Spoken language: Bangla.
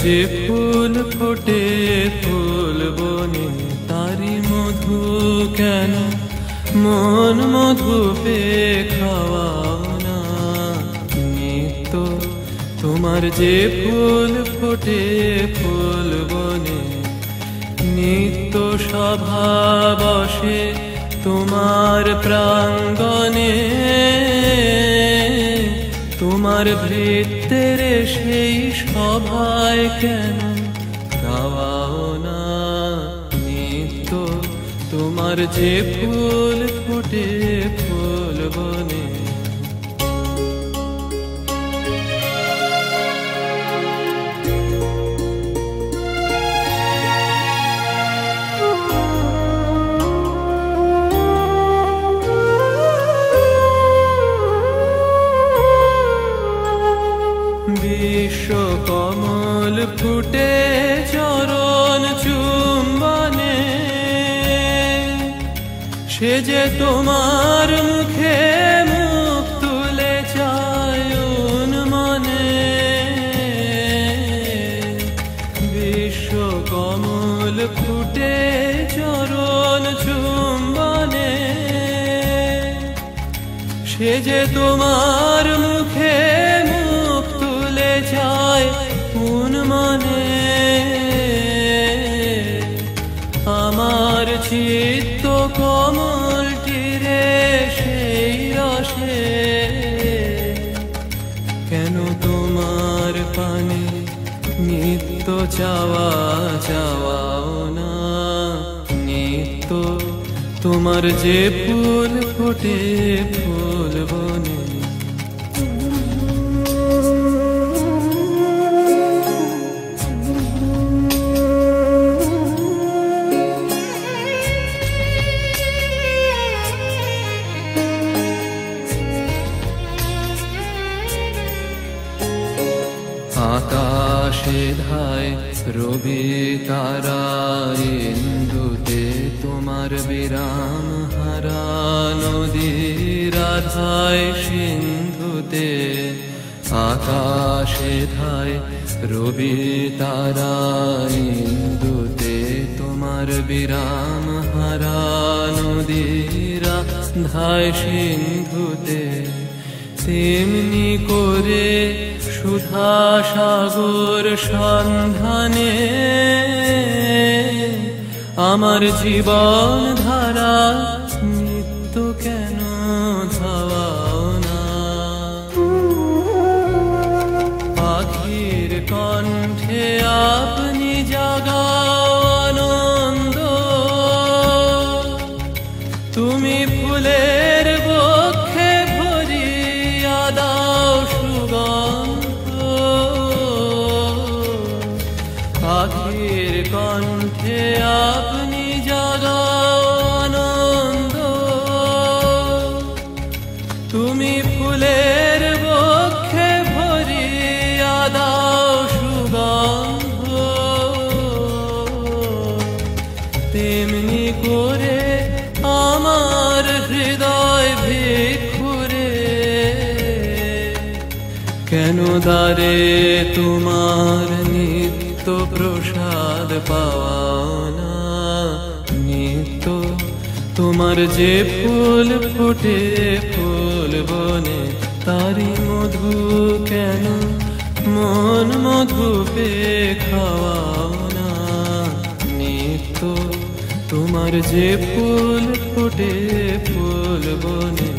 যে ফুল ফোটে ফুল বনে তারি মধু কেন মন মধু পে খাওয়াও না। নিত্য তোমার যে ফুল ফোটে ফুল বনে নিত্য সভা বসে তোমার প্রাঙ্গণে, তোমার ভৃত্যের সেই সভায় কেন গাওয়াও না। নিত্য তোমার যে ফুল ফোটে ফুল বনে। বিশ্ব কমল ফুটে চরণ চুম্বনে, সে যে তোমার মুখে মুখ তুলে চায়ন মনে। বিশ্ব কমল ফুটে চরণ চুম্বনে, সে যে তোমার মুখে মুখ তুলে যায় কোন মনে। আমার চিত্ত কমলটিরে সেই রসে কেন তোমার পানে নিত্য চাওয়া চাওয়াও না। নিত্য তোমার যে ফুল ফোটে ফুল বনে। আকাশে ধায় রবি তারা ইন্দুতে তোমার বিরাম হারা নদীর আধায় সিন্ধুতে। আকাশে ধায় রবি তারা ইন্দুতে তোমার বিরাম হারা নদীর আধায় সিন্ধুতে। তেমনি করে সুধা সাগর সন্ধানে আমার জীবন ধারা নিত্য কেন ধাওয়াও না। পাখির কণ্ঠে আপনি জাগাও আনন্দ, তুমি ফুলের বক্ষে ভরিয়া দাও সুগন্ধ। পাখির কণ্ঠে আপনি জাগাও আনন্দ, তুমি ফুলের বক্ষে ভরিয়া দাও সুগন্ধ। তেমনি করে আমার হৃদয় ভিক্ষুরে কেন দ্বারে তোমার নিত্য প্রসাদ পাওয়াও না। নিত্য তোমার যে ফুল ফোটে ফুল বনে তারি মধু কেন মন মধু পে খাওয়াও না। নিত্য তোমার যে ফুল ফোটে ফুল বনে।